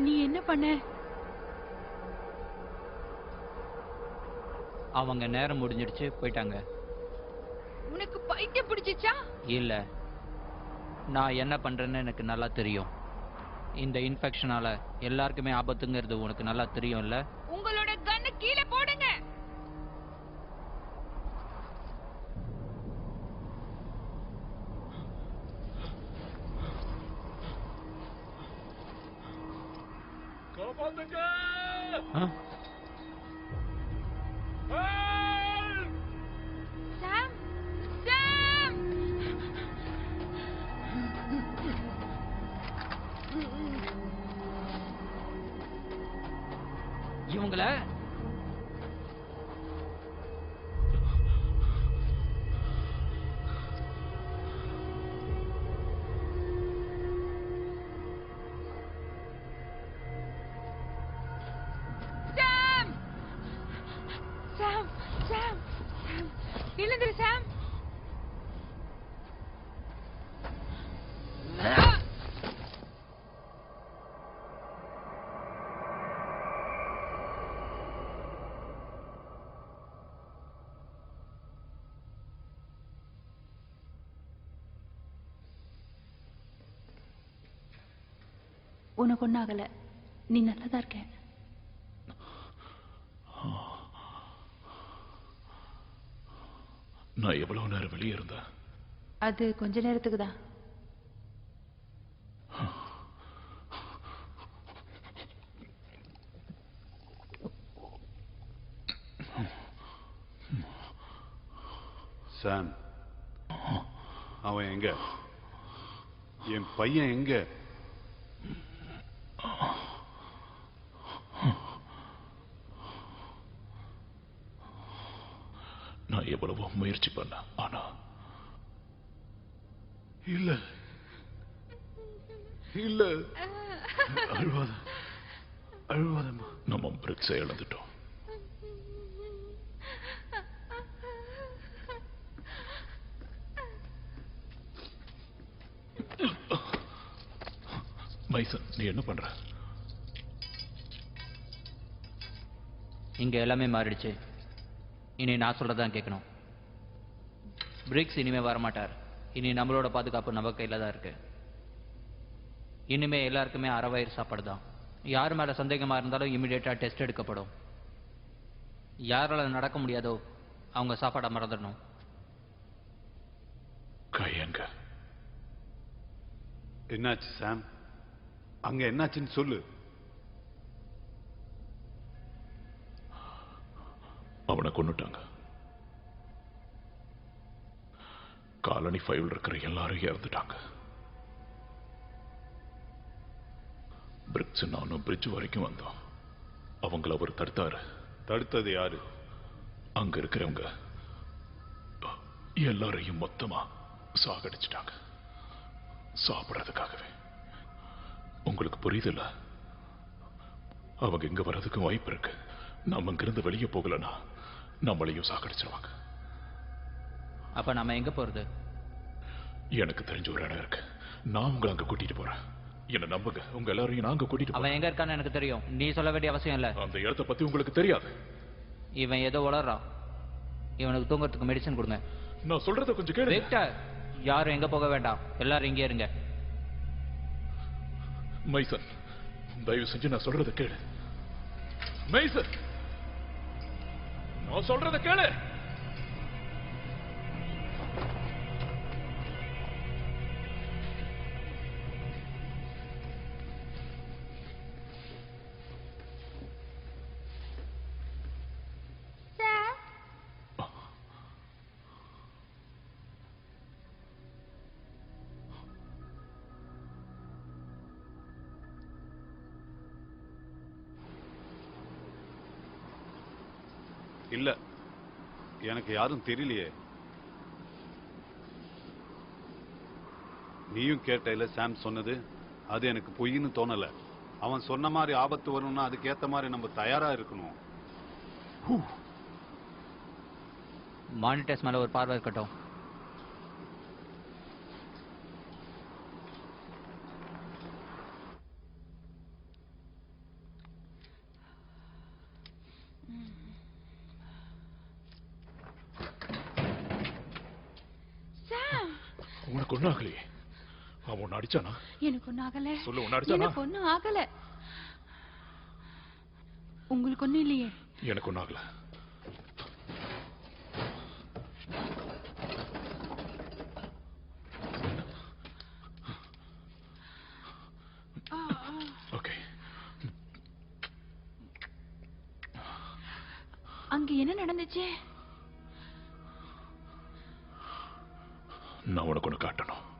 நீ என்ன பண்ண? அவங்க நேரம் முடிஞ்சிடுச்சு, போயிட்டாங்க. உனக்கு பைத்தியம் பிடிச்சிச்சா? இல்ல, நான் என்ன பண்றேன்னு எனக்கு நல்லா தெரியும். இந்த இன்ஃபெக்ஷனால எல்லாருக்குமே ஆபத்துங்கிறது உனக்கு நல்லா தெரியும்ல. உங்களோட கண்ணை கீழே போடுங்க. காப்பாத்துங்க! சாம், சாம்! இவங்கள சாம்! சாம், சாம், சாம்! எழுந்திரு சாம். உனக்கு ஒன்றாகல, நீ நல்லதா இருக்க. நான் எவ்வளவு நேரம் வெளியே இருந்தேன்? அது கொஞ்ச நேரத்துக்கு தான். சாம், அவன் எங்க? என் பையன் எங்க? நான் எவ்வளவோ முயற்சி பண்ண, ஆனா இல்ல இல்ல. அழுவாத அழுவாதம்மா. நம்ம பிரிக்ஸை இழந்துட்டோம். மைசன், நீ என்ன பண்ற? இங்க எல்லாமே மாறிடுச்சு. இனி நான் சொல்றதான் கேட்கணும். பிரிக்ஸ் இனிமே வரமாட்டார். இனி நம்மளோட பாதுகாப்பு நம்ம கையில தான் இருக்கு. இனிமே எல்லாருக்குமே அரை வயிறு சாப்பாடு தான். யார் மேல சந்தேகமா இருந்தாலும் இமிடியேட்டா டெஸ்ட் எடுக்கப்படும். யாரால நடக்க முடியாதோ அவங்க சாப்பாடை மறந்துடணும். கையங்க. என்னாச்சு சாம்? அங்க என்னாச்சுன்னு சொல்லு. அவனை கொன்னுட்டாங்க. காலனி 5 இருக்கிற எல்லாரும் இறந்துட்டாங்க. பிரிக்ஸ் நானும் பிரிட்ஜ் வரைக்கும் வந்தோம். அவங்கள அவர் தடுத்தாரு. தடுத்தது யாரு? அங்க இருக்கிறவங்க எல்லாரையும் மொத்தமா சாகடிச்சிட்டாங்க, சாப்பிடறதுக்காகவே. உங்களுக்கு புரியுதுல்ல? அவங்க இங்க வர்றதுக்கு வாய்ப்பு இருக்கு. நம்ம இங்கிருந்து வெளியே போகலன்னா நம்மளையும் சாகடிச்சிருவாங்க. அப்ப நாம எங்க போறது? எனக்கு தெரிஞ்ச ஒரு இடம் இருக்கு. நான் உங்களை அங்க கூட்டிட்டு போறேன். என்ன நம்புங்க, உங்க எல்லாரையும் நாங்க கூட்டிட்டு அவன் எங்க இருக்கான்னு எனக்கு தெரியும். நீ சொல்ல வேண்டிய அவசியம் இல்ல. அந்த இடத்தை பத்தி உங்களுக்கு தெரியாது. இவன் ஏதோ வளர்றான். இவனுக்கு தூங்குறதுக்கு மெடிசன் கொடுங்க. நான் சொல்றத கொஞ்சம் கேளு. விக்டர், யாரும் எங்க போக வேண்டாம். எல்லாரும் இங்கே இருங்க. மைசன், தயவு செஞ்சு நான் சொல்றத கேளு. மைசன், நான் சொல்றத கேளு. இல்ல, எனக்கு யாரும் தெரியலையே. நீயும் கேட்டல சாம் சொன்னது, அது எனக்கு பொய்ன்னு தோணல. அவன் சொன்ன மாதிரி ஆபத்து வரும்னா அதுக்கு ஏத்த மாதிரி நம்ம தயாரா இருக்கணும். மானிட்டர்ஸ் மேல ஒரு பார்வை இருக்கட்டும். உனக்கு ஒன்னும் ஆகலையே? அவன் உன்னை அடிச்சானா? எனக்கு ஒன்னும் ஆகல. சொல்லு, உன்னை அடிச்சானா? எனக்கு ஒன்னும் ஆகல. உங்களுக்கு ஒன்னும் இல்லையே? எனக்கு ஒன்னும் ஆகல. ஓகே. அங்க என்ன நடந்துச்சு? நான் உனக்கு ஒன்று காட்டணும்.